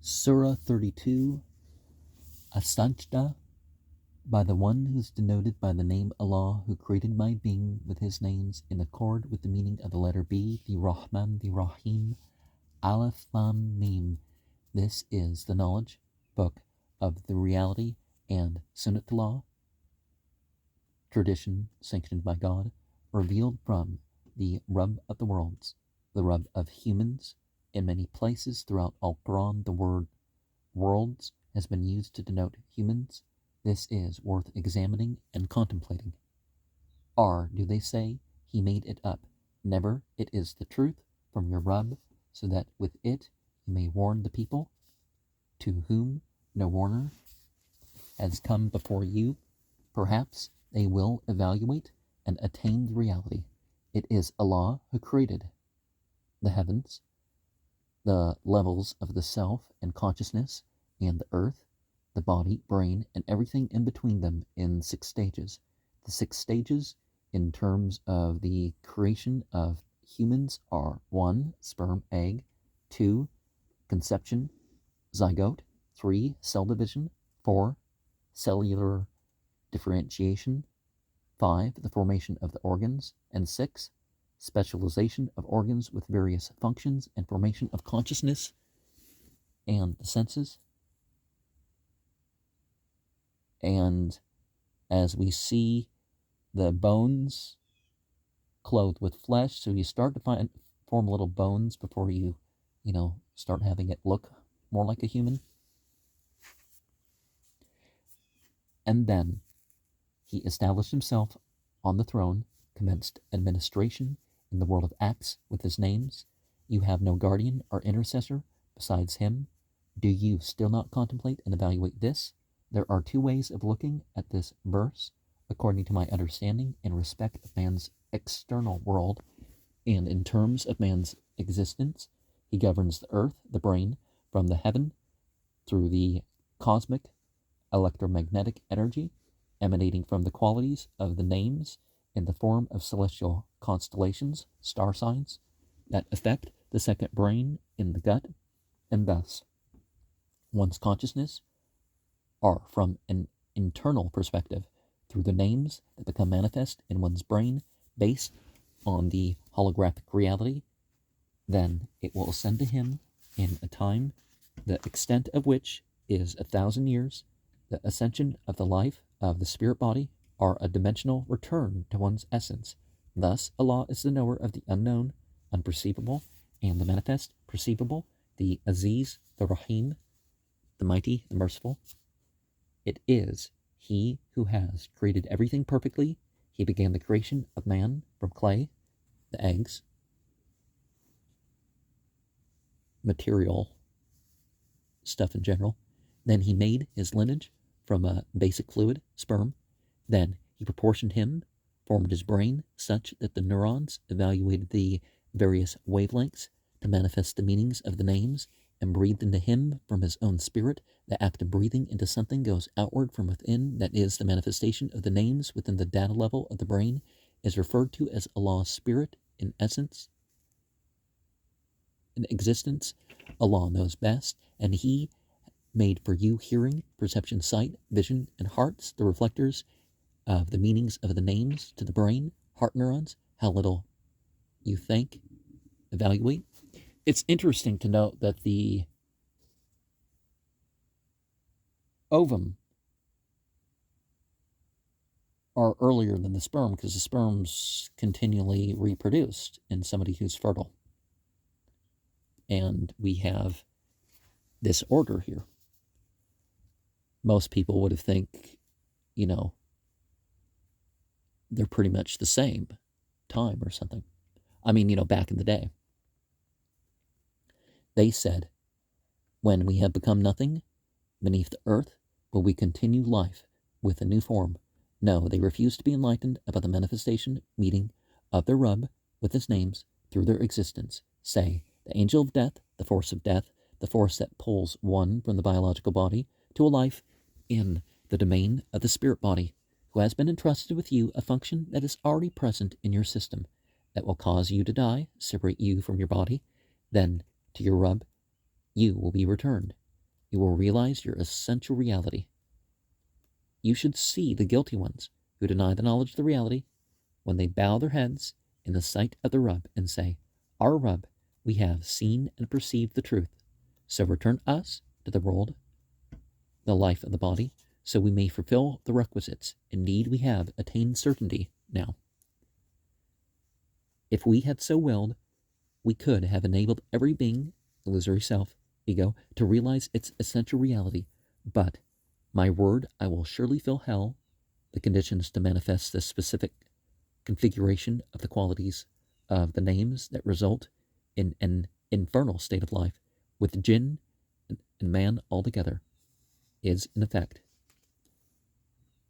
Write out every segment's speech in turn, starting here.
Surah 32, As-Sajda, by the one who is denoted by the name Allah, who created my being with his names in accord with the meaning of the letter B, the Rahman, the Rahim, Aleph, Lam, Mim. This is the knowledge book of the reality and Sunnatullah, tradition sanctioned by God, revealed from the Rabb of the worlds, the Rabb of humans. In many places throughout Al-Quran, the word worlds has been used to denote humans. This is worth examining and contemplating. Do they say he made it up? Never. It is the truth from your Rabb, so that with it you may warn the people, to whom no warner has come before you. Perhaps they will evaluate and attain the reality. It is Allah who created the heavens, the levels of the self and consciousness, and the earth, the body, brain, and everything in between them in 6 stages. The 6 stages in terms of the creation of humans are 1. Sperm, egg, 2. Conception, zygote, 3. Cell division, 4. Cellular differentiation, 5. The formation of the organs, and 6. Specialization of organs with various functions and formation of consciousness and the senses. And as we see the bones clothed with flesh, so you start to form little bones before you start having it look more like a human. And then he established himself on the throne, commenced administration in the world of acts with his names. You have no guardian or intercessor besides him. Do you still not contemplate and evaluate this? There are 2 ways of looking at this verse, according to my understanding, in respect of man's external world, and in terms of man's existence. He governs the earth, the brain, from the heaven through the cosmic electromagnetic energy emanating from the qualities of the names in the form of celestial constellations, star signs, that affect the second brain in the gut, and thus one's consciousness are from an internal perspective through the names that become manifest in one's brain based on the holographic reality. Then it will ascend to him in a time the extent of which is 1,000 years. The ascension of the life of the spirit body are a dimensional return to one's essence. Thus, Allah is the knower of the unknown, unperceivable, and the manifest, perceivable, the Aziz, the Rahim, the mighty, the merciful. It is He who has created everything perfectly. He began the creation of man from clay, the eggs, material stuff in general. Then he made his lineage from a basic fluid, sperm. Then he proportioned him, formed his brain such that the neurons evaluated the various wavelengths to manifest the meanings of the names, and breathed into him from his own spirit. The act of breathing into something goes outward from within. That is, the manifestation of the names within the data level of the brain is referred to as Allah's spirit in essence. In existence, Allah knows best, and He made for you hearing, perception, sight, vision, and hearts, the reflectors of the meanings of the names to the brain, heart neurons, how little you think, evaluate. It's interesting to note that the ovum are earlier than the sperm because the sperm's continually reproduced in somebody who's fertile. And we have this order here. Most people would have think, they're pretty much the same time or something. I mean, back in the day. They said, when we have become nothing beneath the earth, will we continue life with a new form? No, they refuse to be enlightened about the manifestation, meeting of their Rabb with his names through their existence. Say, the angel of death, the force that pulls one from the biological body to a life in the domain of the spirit body, who has been entrusted with you a function that is already present in your system, that will cause you to die, separate you from your body, then to your Rabb you will be returned. You will realize your essential reality. You should see the guilty ones who deny the knowledge of the reality when they bow their heads in the sight of the Rub and say, Our Rub, we have seen and perceived the truth. So return us to the world, the life of the body, so we may fulfill the requisites. Indeed, we have attained certainty now. If we had so willed, we could have enabled every being, illusory self, ego, to realize its essential reality. But, my word, I will surely fill hell, the conditions to manifest this specific configuration of the qualities of the names that result in an infernal state of life, with jinn and man altogether, is in effect,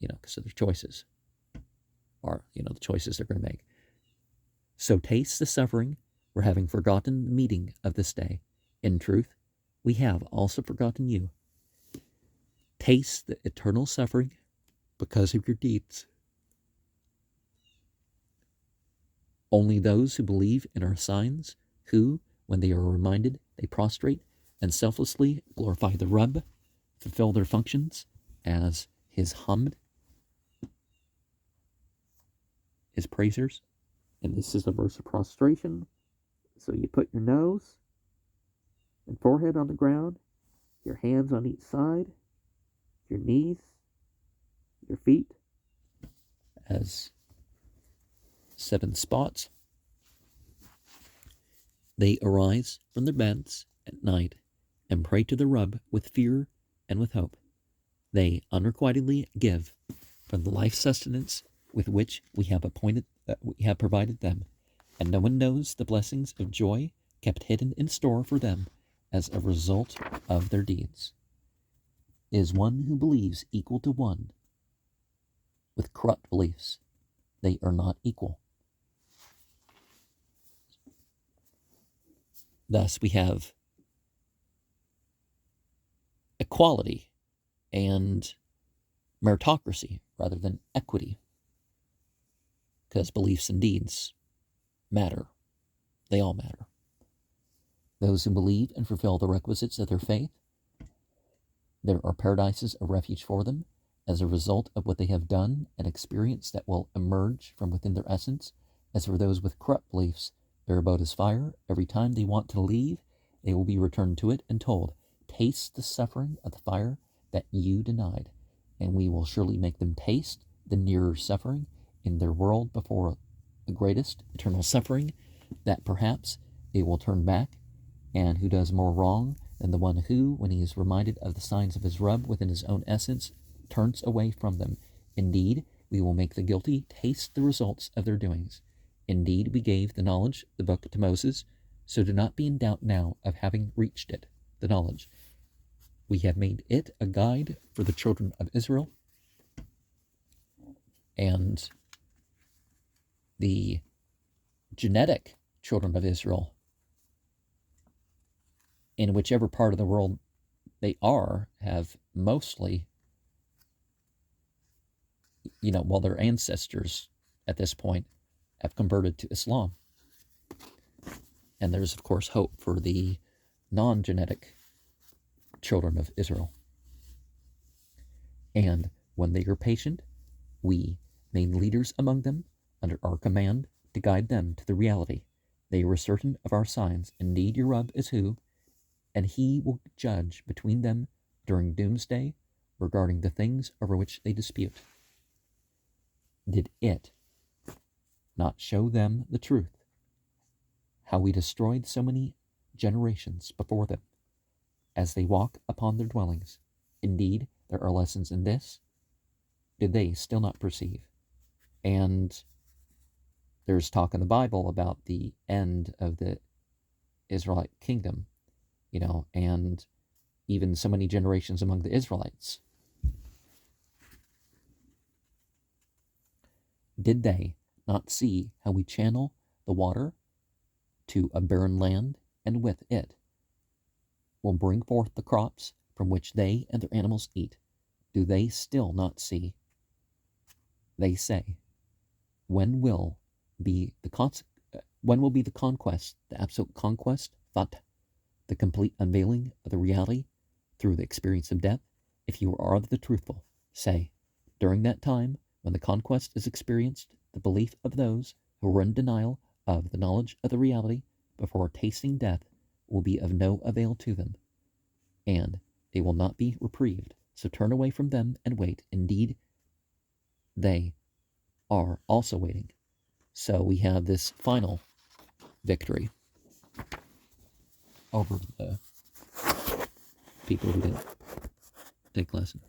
because of their choices, are, the choices they're going to make. So taste the suffering for having forgotten the meeting of this day. In truth, we have also forgotten you. Taste the eternal suffering because of your deeds. Only those who believe in our signs, who, when they are reminded, they prostrate and selflessly glorify the Rub, fulfill their functions as his Hamd, his praisers. And this is the verse of prostration. So you put your nose and forehead on the ground, your hands on each side, your knees, your feet, as 7 spots. They arise from their beds at night and pray to the Rub with fear and with hope. They unrequitedly give from the life sustenance with which we have provided them, and no one knows the blessings of joy kept hidden in store for them as a result of their deeds. Is one who believes equal to one with corrupt beliefs? They are not equal. Thus, we have equality and meritocracy rather than equity, because beliefs and deeds matter. They all matter. Those who believe and fulfill the requisites of their faith, there are paradises of refuge for them as a result of what they have done and experienced that will emerge from within their essence. As for those with corrupt beliefs, their abode is fire. Every time they want to leave, they will be returned to it and told, Taste the suffering of the fire that you denied, and we will surely make them taste the nearer suffering in their world before the greatest eternal suffering, that perhaps they will turn back, and who does more wrong than the one who, when he is reminded of the signs of his Rub within his own essence, turns away from them. Indeed, we will make the guilty taste the results of their doings. Indeed, we gave the knowledge, the book, to Moses, so do not be in doubt now of having reached it, the knowledge. We have made it a guide for the children of Israel, and the genetic children of Israel, in whichever part of the world they are, have mostly, their ancestors at this point have converted to Islam. And there's, of course, hope for the non-genetic children of Israel. And when they are patient, we made leaders among them under our command to guide them to the reality. They were certain of our signs. Indeed, your Rub is who, and he will judge between them during doomsday regarding the things over which they dispute. Did it not show them the truth, how we destroyed so many generations before them as they walk upon their dwellings? Indeed, there are lessons in this. Did they still not perceive? And there's talk in the Bible about the end of the Israelite kingdom, and even so many generations among the Israelites. Did they not see how we channel the water to a barren land, and with it will bring forth the crops from which they and their animals eat? Do they still not see? They say, when will be the conquest, the absolute conquest, Fat, the complete unveiling of the reality through the experience of death, if you are the truthful, say, during that time, when the conquest is experienced, the belief of those who were in denial of the knowledge of the reality before tasting death will be of no avail to them, and they will not be reprieved. So turn away from them and wait. Indeed, they are also waiting. So we have this final victory over the people who didn't take lesson.